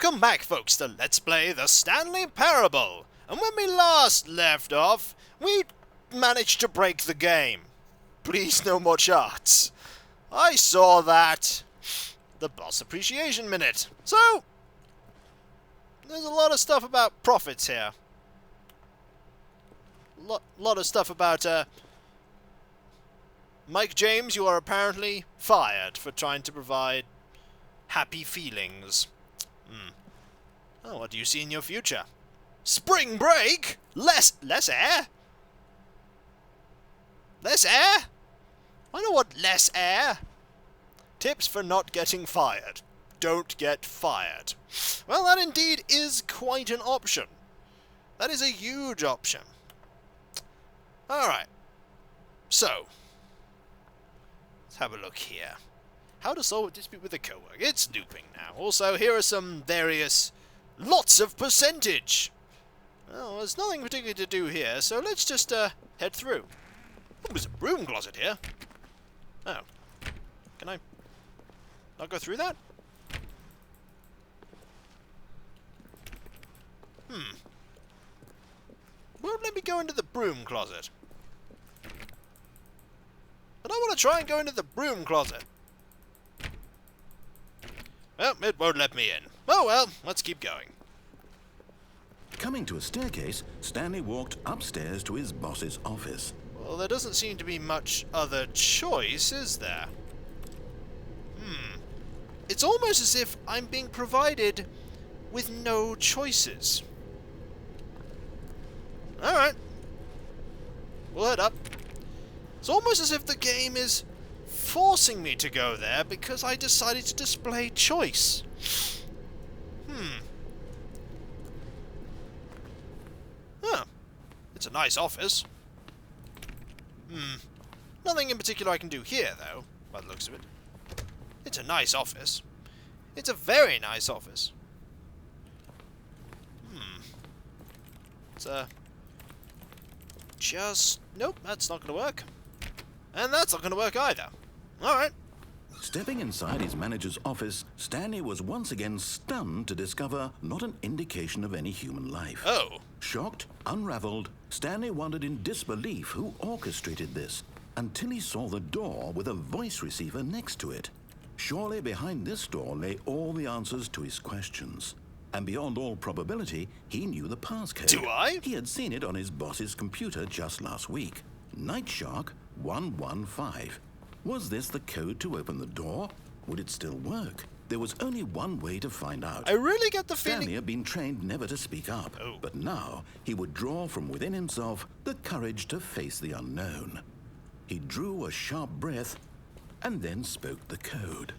Welcome back, folks, to Let's Play the Stanley Parable. And when we last left off, we managed to break the game. Please no more charts. I saw that. The boss appreciation minute. So, there's a lot of stuff about profits here. Lot of stuff about, Mike James, you are apparently fired for trying to provide happy feelings. Oh, what do you see in your future? Spring break? Less air? Less air? I know what less air. Tips for not getting fired. Don't get fired. Well, that indeed is quite an option. That is a huge option. Alright. So, let's have a look here. How to solve a dispute with a coworker. It's looping now. Also, here are some various lots of percentage. Well, there's nothing particular to do here, so let's just head through. Oh, there's a broom closet here. Oh. Can I not go through that? Won't let me go into the broom closet. But I want to try and go into the broom closet. Well, it won't let me in. Oh well, let's keep going. Coming to a staircase, Stanley walked upstairs to his boss's office. Well, there doesn't seem to be much other choice, is there? It's almost as if I'm being provided with no choices. Alright. We'll head up. It's almost as if the game is forcing me to go there because I decided to display choice. Huh. It's a nice office. Nothing in particular I can do here, though, by the looks of it. It's a nice office. It's a very nice office. It's nope, that's not going to work. And that's not going to work either. Alright. Stepping inside his manager's office, Stanley was once again stunned to discover not an indication of any human life. Oh. Shocked, unraveled, Stanley wondered in disbelief who orchestrated this, until he saw the door with a voice receiver next to it. Surely behind this door lay all the answers to his questions. And beyond all probability, he knew the passcode. Do I? He had seen it on his boss's computer just last week. Nightshark 115. Was this the code to open the door? Would it still work? There was only one way to find out. I really get the feeling... Stanley had been trained never to speak up. Oh. But now he would draw from within himself the courage to face the unknown. He drew a sharp breath and then spoke the code.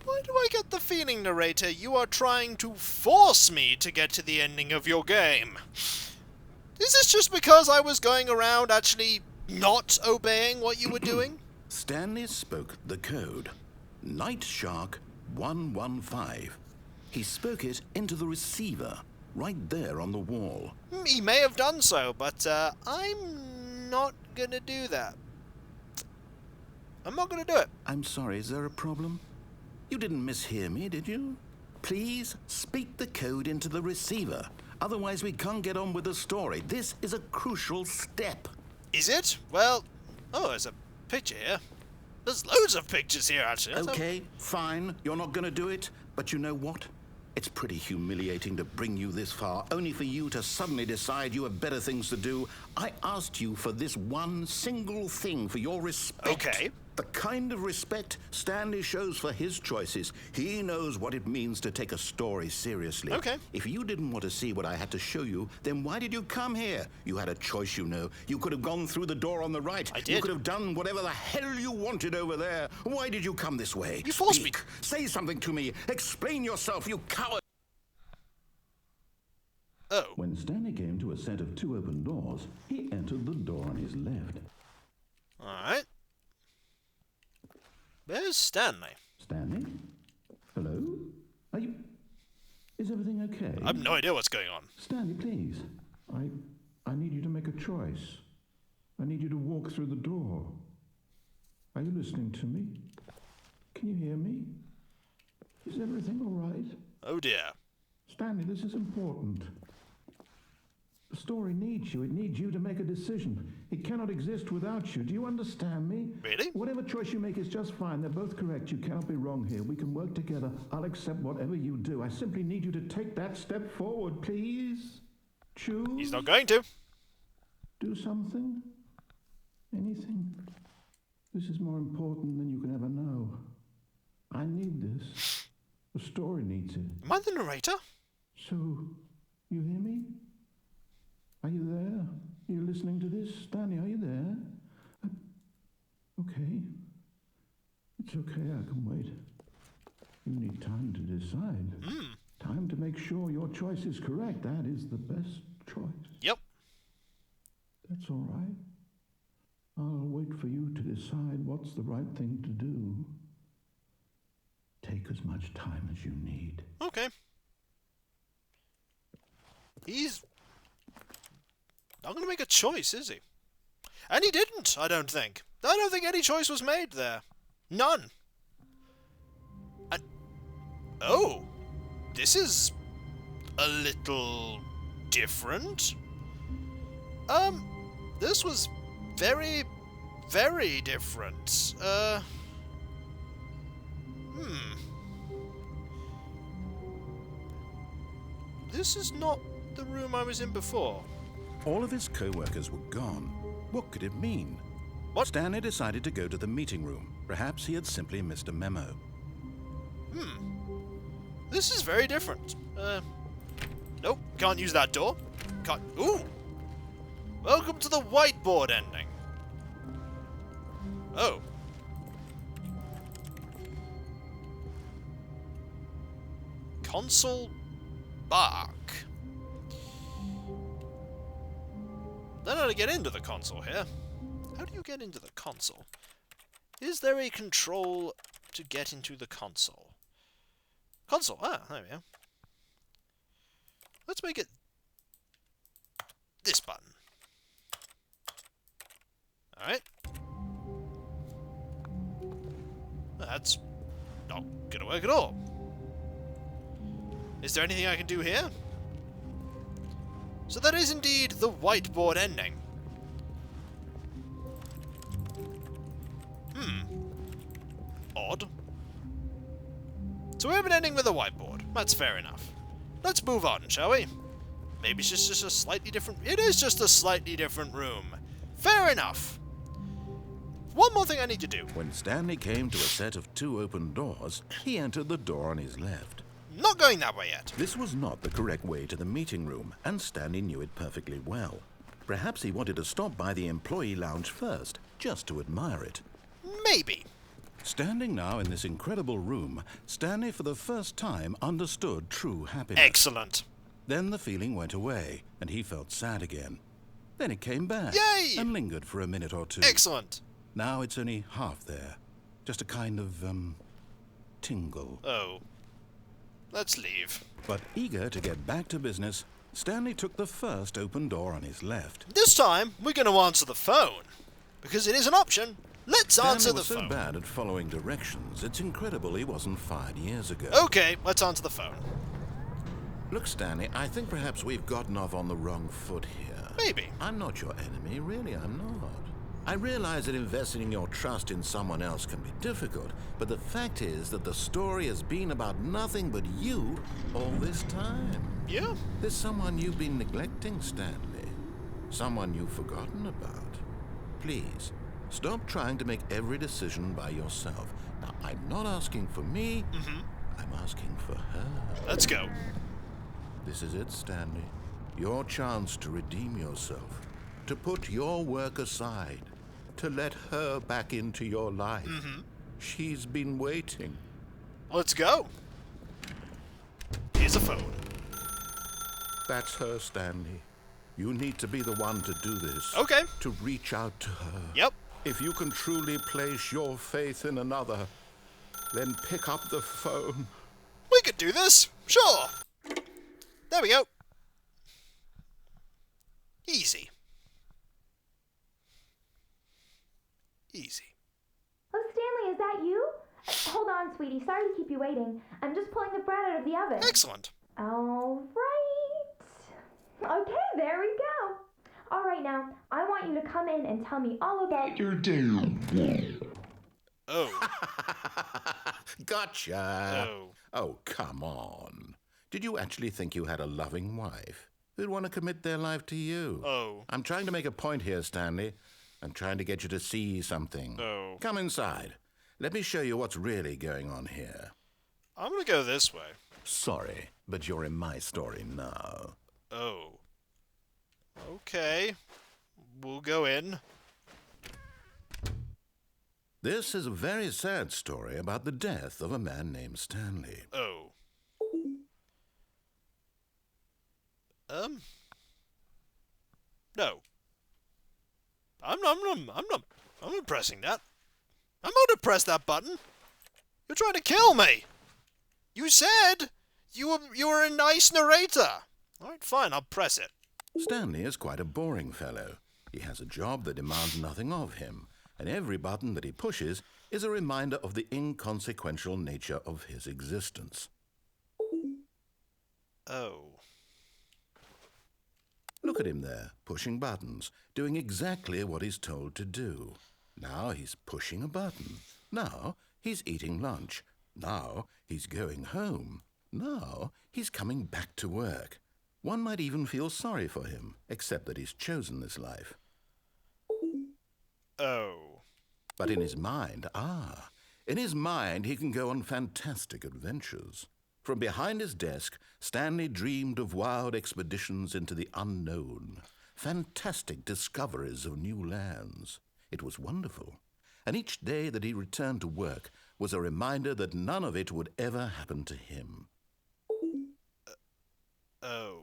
Why do I get the feeling, narrator, you are trying to force me to get to the ending of your game? Is this just because I was going around actually not obeying what you were doing? Stanley spoke the code. Nightshark 115. He spoke it into the receiver, right there on the wall. He may have done so, but I'm not gonna do that. I'm not gonna do it. I'm sorry, is there a problem? You didn't mishear me, did you? Please speak the code into the receiver. Otherwise we can't get on with the story. This is a crucial step. Is it? Well, oh, there's a picture here. There's loads of pictures here, actually. Okay, fine. You're not going to do it. But you know what? It's pretty humiliating to bring you this far, only for you to suddenly decide you have better things to do. I asked you for this one single thing, for your respect. Okay. The kind of respect Stanley shows for his choices. He knows what it means to take a story seriously. Okay. If you didn't want to see what I had to show you, then why did you come here? You had a choice, you know. You could have gone through the door on the right. I did. You could have done whatever the hell you wanted over there. Why did you come this way? You forced me. Say something to me. Explain yourself, you coward. Oh. When Stanley came to a set of two open doors, he entered the door on his left. Alright. There's Stanley. Stanley? Hello? Are you... Is everything okay? I have no idea what's going on. Stanley, please. I need you to make a choice. I need you to walk through the door. Are you listening to me? Can you hear me? Is everything all right? Oh dear. Stanley, this is important. The story needs you. It needs you to make a decision. It cannot exist without you. Do you understand me? Really? Whatever choice you make is just fine. They're both correct. You cannot be wrong here. We can work together. I'll accept whatever you do. I simply need you to take that step forward, please. Choose. He's not going to. Do something. Anything. This is more important than you can ever know. I need this. The story needs it. Am I the narrator? So, you hear me? Are you there? Are you listening to this? Stanley, are you there? Okay. It's okay, I can wait. You need time to decide. Time to make sure your choice is correct. That is the best choice. Yep. That's all right. I'll wait for you to decide what's the right thing to do. Take as much time as you need. Okay. He's not going to make a choice, is he? And he didn't, I don't think. I don't think any choice was made there. None. And oh, this is a little different. This was very, very different. This is not the room I was in before. All of his co-workers were gone. What could it mean? What? Stanley decided to go to the meeting room. Perhaps he had simply missed a memo. This is very different. Nope, can't use that door. Can't. Ooh! Welcome to the whiteboard ending. Oh. Console bark. Don't know how to get into the console here. How do you get into the console? Is there a control to get into the console? Console. Ah, there we go. Let's make it this button. Alright. That's not gonna work at all. Is there anything I can do here? So that is indeed the whiteboard ending. Odd. So we have an ending with a whiteboard. That's fair enough. Let's move on, shall we? Maybe it's just a slightly different... It is just a slightly different room. Fair enough. One more thing I need to do. When Stanley came to a set of 2 open doors, he entered the door on his left. Not going that way yet. This was not the correct way to the meeting room, and Stanley knew it perfectly well. Perhaps he wanted to stop by the employee lounge first, just to admire it. Maybe. Standing now in this incredible room, Stanley for the first time understood true happiness. Excellent. Then the feeling went away, and he felt sad again. Then it came back. Yay! And lingered for a minute or two. Excellent. Now it's only half there. Just a kind of, tingle. Oh. Let's leave. But eager to get back to business, Stanley took the first open door on his left. This time, we're going to answer the phone. Because it is an option. Let's answer the Stanley phone. was so bad at following directions, it's incredible he wasn't fired years ago. Okay, let's answer the phone. Look, Stanley, I think perhaps we've gotten off on the wrong foot here. Maybe. I'm not your enemy, really, I'm not. I realize that investing your trust in someone else can be difficult, but the fact is that the story has been about nothing but you all this time. Yeah? There's someone you've been neglecting, Stanley. Someone you've forgotten about. Please, stop trying to make every decision by yourself. Now, I'm not asking for me, I'm asking for her. Let's go. This is it, Stanley. Your chance to redeem yourself. To put your work aside. To let her back into your life. She's been waiting. Let's go. Here's a phone. That's her, Stanley. You need to be the one to do this. Okay. To reach out to her. Yep. If you can truly place your faith in another, then pick up the phone. We could do this. Sure. There we go. Easy. Easy. Oh, Stanley, is that you? Hold on, sweetie. Sorry to keep you waiting. I'm just pulling the bread out of the oven. Excellent. All right. Okay, there we go. All right, now, I want you to come in and tell me all about your day. Oh. Gotcha. Oh. Oh, come on. Did you actually think you had a loving wife who'd want to commit their life to you? Oh. I'm trying to make a point here, Stanley. I'm trying to get you to see something. Oh. Come inside. Let me show you what's really going on here. I'm gonna go this way. Sorry, but you're in my story now. Oh. Okay. We'll go in. This is a very sad story about the death of a man named Stanley. Oh. No. I'm not pressing that. I'm not to press that button. You're trying to kill me. You said you were a nice narrator. All right, fine, I'll press it. Stanley is quite a boring fellow. He has a job that demands nothing of him, and every button that he pushes is a reminder of the inconsequential nature of his existence. Oh. Look at him there, pushing buttons, doing exactly what he's told to do. Now he's pushing a button. Now he's eating lunch. Now he's going home. Now he's coming back to work. One might even feel sorry for him, except that he's chosen this life. Oh. But in his mind, in his mind he can go on fantastic adventures. From behind his desk, Stanley dreamed of wild expeditions into the unknown, fantastic discoveries of new lands. It was wonderful, and each day that he returned to work was a reminder that none of it would ever happen to him. Oh.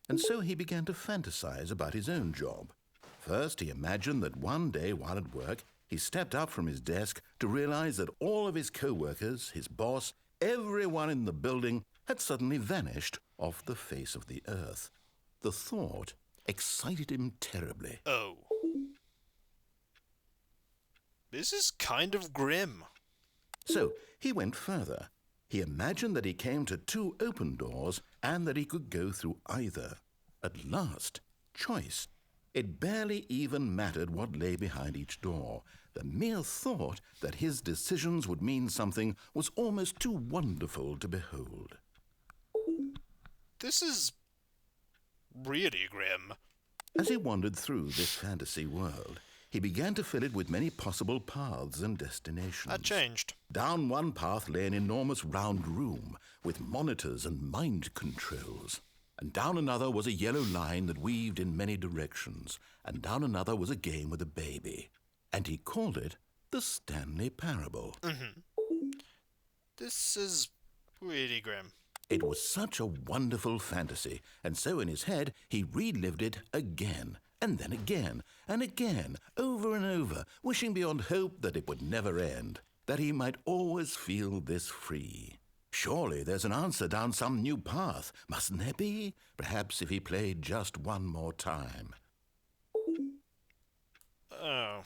And so he began to fantasize about his own job. First, he imagined that one day while at work, he stepped up from his desk to realize that all of his co-workers, his boss, everyone in the building had suddenly vanished off the face of the earth. The thought excited him terribly. Oh. This is kind of grim. So he went further. He imagined that he came to 2 open doors and that he could go through either. At last, choice. It barely even mattered what lay behind each door. The mere thought that his decisions would mean something was almost too wonderful to behold. This is really grim. As he wandered through this fantasy world, he began to fill it with many possible paths and destinations. That changed. Down one path lay an enormous round room with monitors and mind controls. And down another was a yellow line that weaved in many directions. And down another was a game with a baby. And he called it the Stanley Parable. This is really grim. It was such a wonderful fantasy, and so in his head he relived it again, and then again, and again, over and over, wishing beyond hope that it would never end, that he might always feel this free. Surely there's an answer down some new path, mustn't there be? Perhaps if he played just one more time. Oh.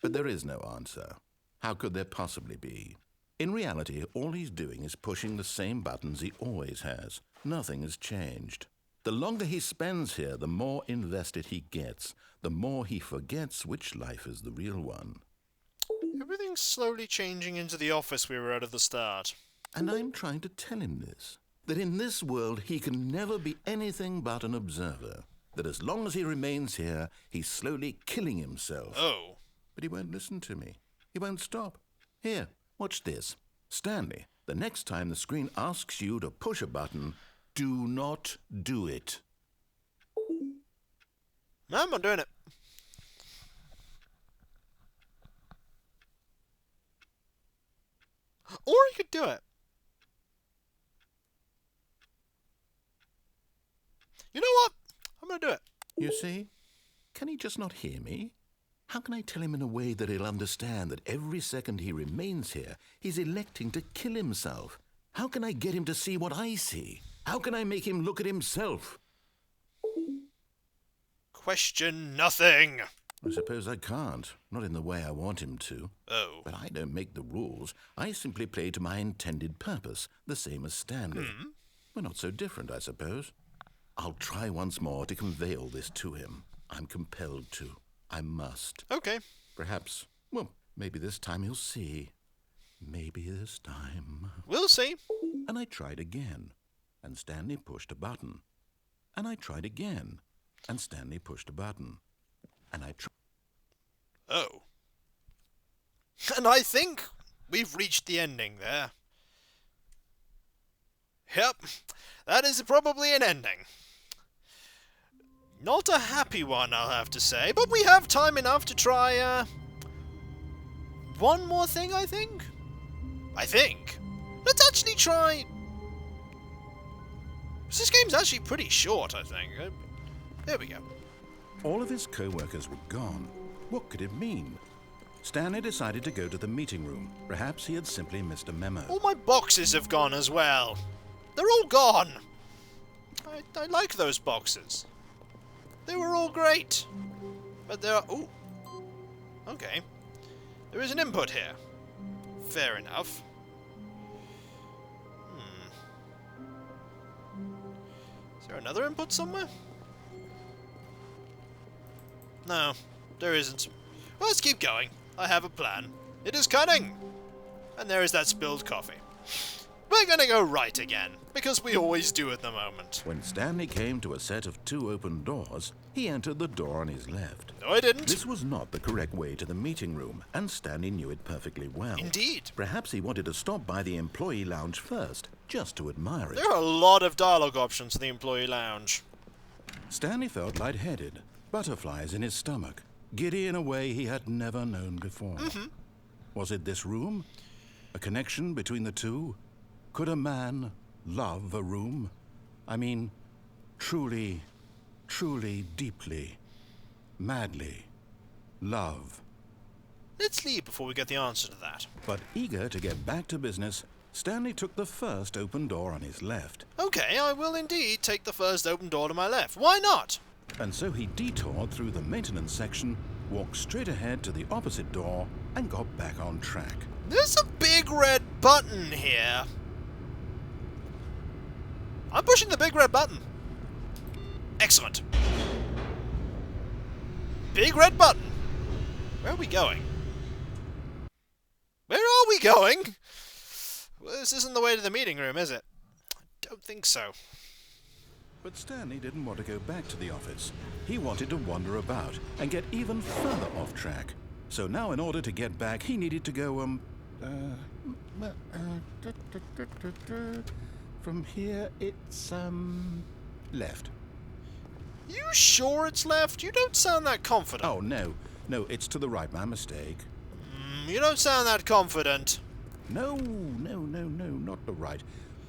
But there is no answer. How could there possibly be? In reality, all he's doing is pushing the same buttons he always has. Nothing has changed. The longer he spends here, the more invested he gets, the more he forgets which life is the real one. Everything's slowly changing into the office we were at the start. And I'm trying to tell him this, that in this world he can never be anything but an observer, that as long as he remains here, he's slowly killing himself. Oh. But he won't listen to me. He won't stop. Here, watch this. Stanley, the next time the screen asks you to push a button, do not do it. No, I'm not doing it. Or he could do it. You know what? I'm going to do it. You see? Can he just not hear me? How can I tell him in a way that he'll understand that every second he remains here, he's electing to kill himself? How can I get him to see what I see? How can I make him look at himself? Question nothing. I suppose I can't. Not in the way I want him to. Oh. But I don't make the rules. I simply play to my intended purpose, the same as Stanley. We're not so different, I suppose. I'll try once more to convey all this to him. I'm compelled to. I must. Okay. Perhaps, well, maybe this time he'll see. Maybe this time. We'll see. And I tried again, and Stanley pushed a button. And I tried again, and Stanley pushed a button. And I tried. Oh. And I think we've reached the ending there. Yep, that is probably an ending. Not a happy one, I'll have to say, but we have time enough to try, one more thing, I think? Let's actually try... This game's actually pretty short, I think. There we go. All of his co-workers were gone. What could it mean? Stanley decided to go to the meeting room. Perhaps he had simply missed a memo. All my boxes have gone as well. They're all gone. I like those boxes. They were all great. But there are... Ooh. Okay. There is an input here. Fair enough. Is there another input somewhere? No, there isn't. Well, let's keep going. I have a plan. It is cunning. And there is that spilled coffee. We're gonna go right again, because we always do at the moment. When Stanley came to a set of 2 open doors, he entered the door on his left. No, I didn't. This was not the correct way to the meeting room, and Stanley knew it perfectly well. Indeed. Perhaps he wanted to stop by the employee lounge first, just to admire it. There are a lot of dialogue options in the employee lounge. Stanley felt lightheaded, butterflies in his stomach, giddy in a way he had never known before. Was it this room? A connection between the two? Could a man love a room? I mean, truly, truly, deeply, madly love. Let's leave before we get the answer to that. But eager to get back to business, Stanley took the first open door on his left. Okay, I will indeed take the first open door to my left. Why not? And so he detoured through the maintenance section, walked straight ahead to the opposite door, and got back on track. There's a big red button here. I'm pushing the big red button. Excellent. Big red button. Where are we going? Where are we going? Well, this isn't the way to the meeting room, is it? I don't think so. But Stanley didn't want to go back to the office. He wanted to wander about and get even further off track. So now in order to get back, he needed to go, from here, it's, left. You sure it's left? You don't sound that confident. Oh, no, it's to the right, my mistake. You don't sound that confident. No, not the right.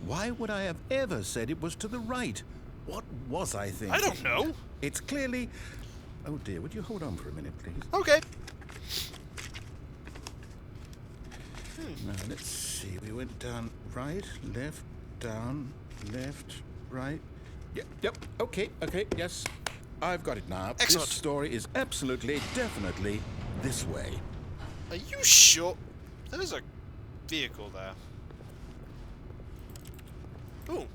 Why would I have ever said it was to the right? What was I thinking? I don't know. It's clearly... Oh dear, would you hold on for a minute, please? Okay. Now, let's see. We went down right, left, down, left, right. Yep, okay, yes. I've got it now. Excellent. This story is absolutely, definitely this way. Are you sure? There's a vehicle there. Ooh.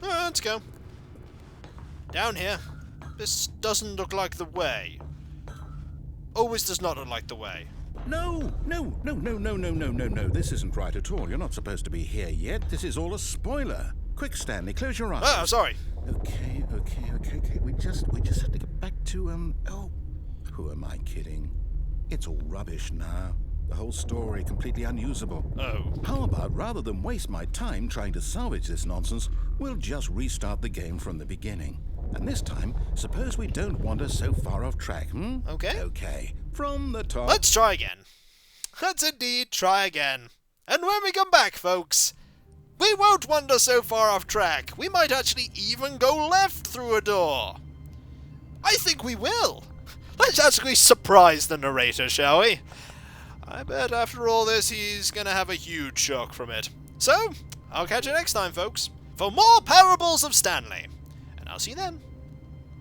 Let's go. Down here. This doesn't look like the way. Always does not look like the way. No. This isn't right at all. You're not supposed to be here yet. This is all a spoiler. Quick, Stanley, close your eyes. Oh, sorry. Okay. We just have to get back to, oh, who am I kidding? It's all rubbish now. The whole story completely unusable. Oh. How about, rather than waste my time trying to salvage this nonsense, we'll just restart the game from the beginning. And this time, suppose we don't wander so far off track, Okay. Okay. From the top. Let's try again. Let's indeed try again. And when we come back, folks, we won't wander so far off track. We might actually even go left through a door. I think we will. Let's actually surprise the narrator, shall we? I bet after all this, he's gonna have a huge shock from it. So, I'll catch you next time, folks, for more Parables of Stanley. And I'll see you then.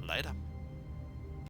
Later.